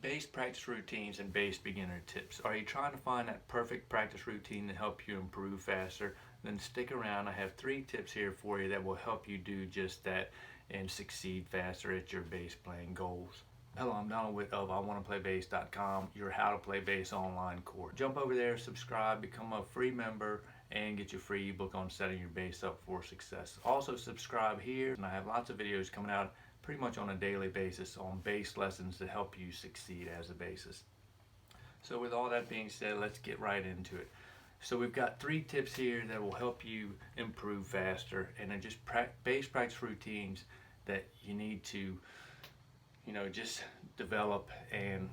Bass practice routines and bass beginner tips. Are you trying to find that perfect practice routine to help you improve faster? Then stick around. I have 3 tips here for you that will help you do just that and succeed faster at your bass playing goals. Hello, I'm Donald Witt of IWannaPlayBass.com, your How to Play Bass online course. Jump over there, subscribe, become a free member, and get your free ebook on setting your bass up for success. Also subscribe here, and I have lots of videos coming out pretty much on a daily basis on bass lessons to help you succeed as a bassist. So with all that being said, let's get right into it. So we've got 3 tips here that will help you improve faster, and they're just bass practice routines that you need to just develop and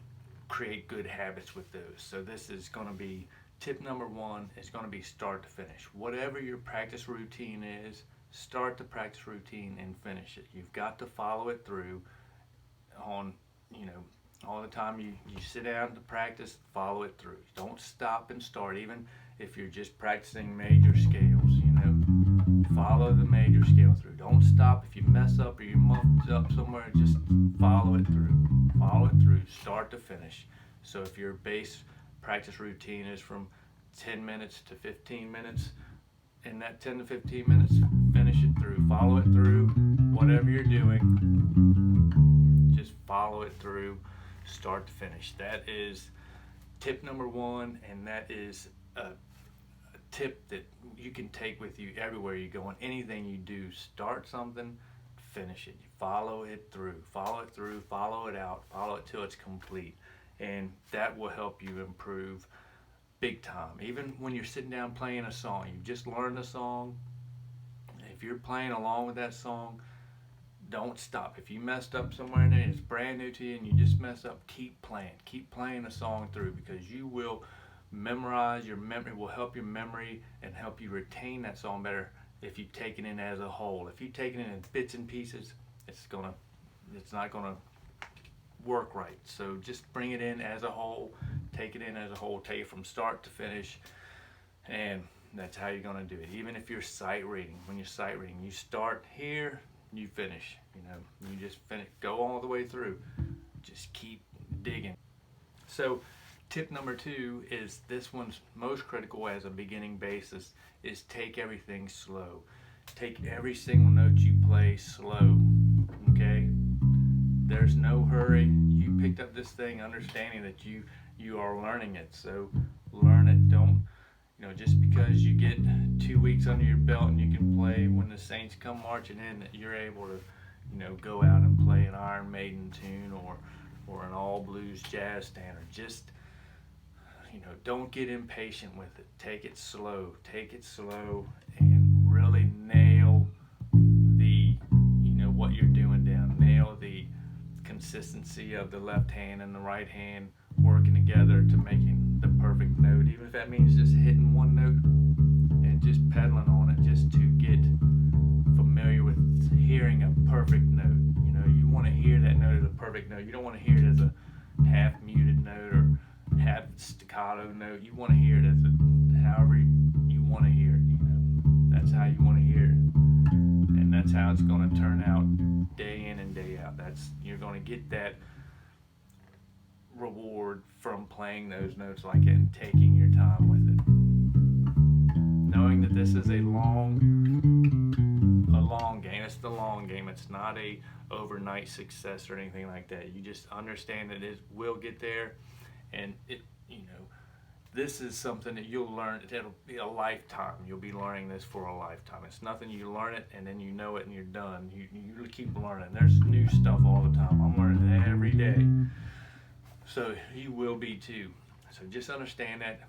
create good habits with those. So this is going to be tip number 1 is going to be start to finish. Whatever your practice routine is, start the practice routine and finish it. You've got to follow it through on, all the time you sit down to practice, follow it through. Don't stop and start, even if you're just practicing major scales, follow the major scale through. Don't stop if you mess up or you muffed up somewhere, just follow it through. Follow it through, start to finish. So if your bass practice routine is from 10 minutes to 15 minutes, in that 10 to 15 minutes, finish it through. Follow it through. Whatever you're doing, just follow it through, start to finish. That is tip number 1, and that is a tip that you can take with you everywhere you go. On anything you do, start something, finish it. You follow it through, follow it through, follow it out, follow it till it's complete. And that will help you improve big time. Even when you're sitting down playing a song, you've just learned a song, if you're playing along with that song, don't stop. If you messed up somewhere in there and it's brand new to you and you just mess up, keep playing the song through, because you will memorize. Your memory will help your memory and help you retain that song better if you take it in as a whole. If you take it in bits and pieces, it's not gonna work right. So just bring it in as a whole, take it in as a whole, take it from start to finish, and that's how you're going to do it. Even if you're sight reading, when you're sight reading, you start here, you finish, you just finish, go all the way through, just keep digging. So tip number 2 is, this one's most critical as a beginning bassist, is take everything slow. Take every single note you play slow, okay? There's no hurry. You picked up this thing understanding that you are learning it, so learn it. Don't, just because you get 2 weeks under your belt and you can play When the Saints Come Marching In, that you're able to, go out and play an Iron Maiden tune or an all blues jazz standard. Just, don't get impatient with it. Take it slow and really nail the, what you're doing down. Nail the consistency of the left hand and the right hand working together to making the perfect note, even if that means just hitting one note and just pedaling on it, just to get familiar with hearing a perfect note. You want to hear that note as a perfect note. You don't want to hear it as a half muted note or half staccato note. You want to hear it as however you want to hear it. That's how you want to hear it, and that's how it's going to turn out day in and day out. You're going to get that reward from playing those notes like it and taking your time with it. Knowing that this is a long game. It's the long game. It's not a overnight success or anything like that. You just understand that it will get there, and this is something that you'll learn. It'll be a lifetime. You'll be learning this for a lifetime. It's nothing you learn it and then you know it and you're done. You keep learning. There's new stuff all the time. I'm learning it every day. So you will be too. So just understand that.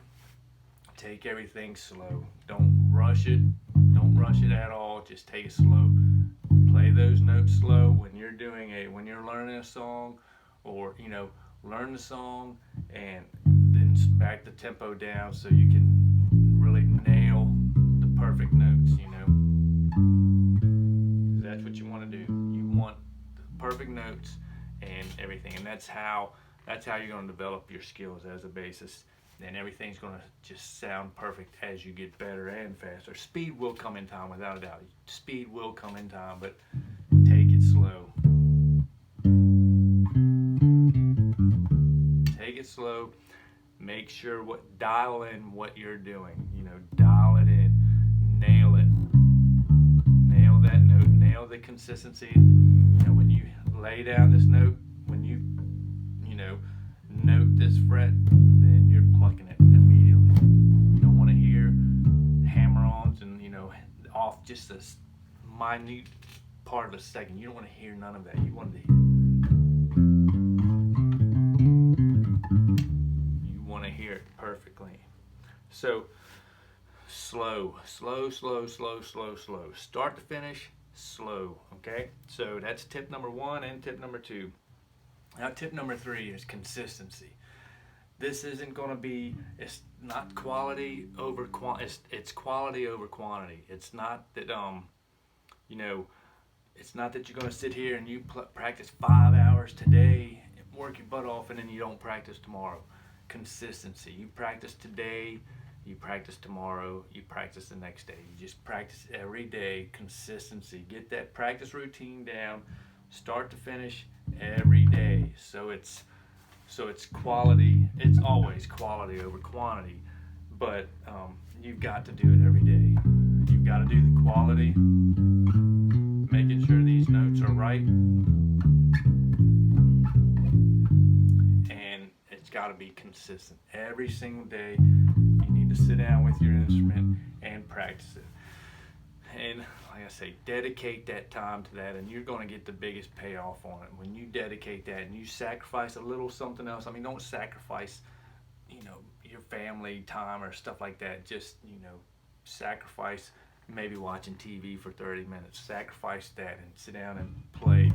Take everything slow. Don't rush it. Don't rush it at all. Just take it slow. Play those notes slow when you're learning a song, or learn the song and then back the tempo down so you can really nail the perfect notes. That's what you want to do. You want the perfect notes and everything, and that's how you're going to develop your skills as a bassist. Then everything's going to just sound perfect as you get better and faster. Speed will come in time, without a doubt. Speed will come in time, but take it slow. it slow. Make sure dial in what you're doing. You know, dial it in, nail it, nail that note, nail the consistency. You know, when you lay down this note, when you note this fret, then you're plucking it immediately. You don't want to hear hammer-ons and off just a minute part of a second. You don't want to hear none of that. You want to hear it perfectly. So slow. Start to finish, slow. Okay? So that's tip number 1 and tip number 2. Now tip number 3 is consistency. This isn't going to be, it's not quality over quantity, it's quality over quantity. It's not that it's not that you're going to sit here and you practice 5 hours today, work your butt off, and then you don't practice tomorrow. Consistency. You practice today, you practice tomorrow, you practice the next day. You just practice every day. Consistency. Get that practice routine down, start to finish every day. So it's quality. It's always quality over quantity, but you've got to do it every day. You've got to do the quality, making sure these notes are right, and it's got to be consistent. Every single day, you need to sit down with your instrument and practice it. And like I say, dedicate that time to that, and you're going to get the biggest payoff on it. When you dedicate that and you sacrifice a little something else, I mean, don't sacrifice, your family time or stuff like that. Just, sacrifice maybe watching TV for 30 minutes. Sacrifice that and sit down and play,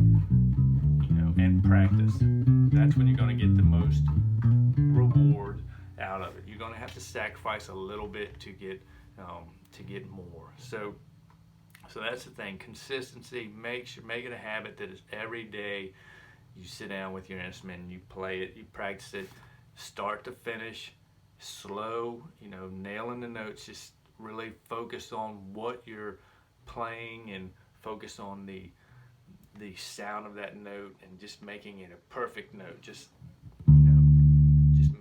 and practice. That's when you're going to get the most reward out of it. You're going to have to sacrifice a little bit to get more. So that's the thing. Consistency. Make it a habit that is every day you sit down with your instrument and you play it, you practice it, start to finish, slow, nailing the notes. Just really focus on what you're playing and focus on the sound of that note and just making it a perfect note. Just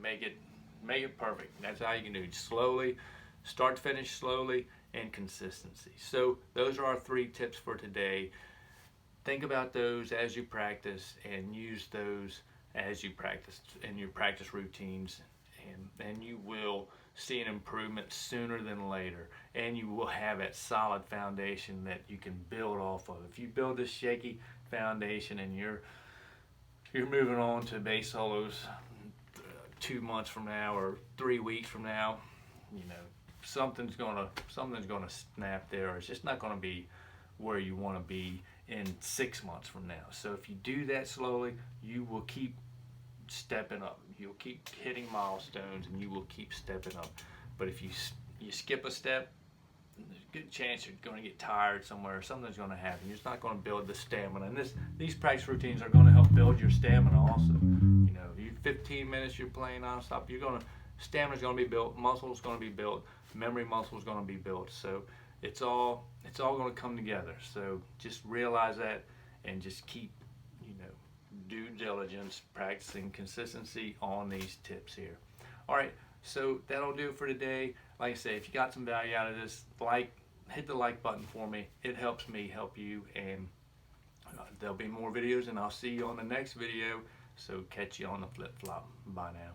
make it perfect. That's how you can do it. Slowly, start to finish slowly, and consistency. So those are our 3 tips for today. Think about those as you practice and use those as you practice in your practice routines, and you will see an improvement sooner than later, and you will have that solid foundation that you can build off of. If you build this shaky foundation and you're moving on to bass solos 2 months from now or 3 weeks from now, something's gonna snap there, or it's just not gonna be where you want to be in 6 months from now. So if you do that slowly, you will keep stepping up. You'll keep hitting milestones, and you will keep stepping up. But if you skip a step, there's a good chance you're going to get tired somewhere. Something's going to happen. You're just not going to build the stamina. And these practice routines are going to help build your stamina also. You 15 minutes you're playing nonstop, stamina's going to be built, muscle's going to be built, memory muscle's going to be built. So it's all going to come together. So just realize that and just keep due diligence, practicing consistency on these tips here. All right, so that'll do it for today. Like I say, if you got some value out of this, hit the like button for me. It helps me help you, and there'll be more videos, and I'll see you on the next video. So catch you on the flip flop. Bye now.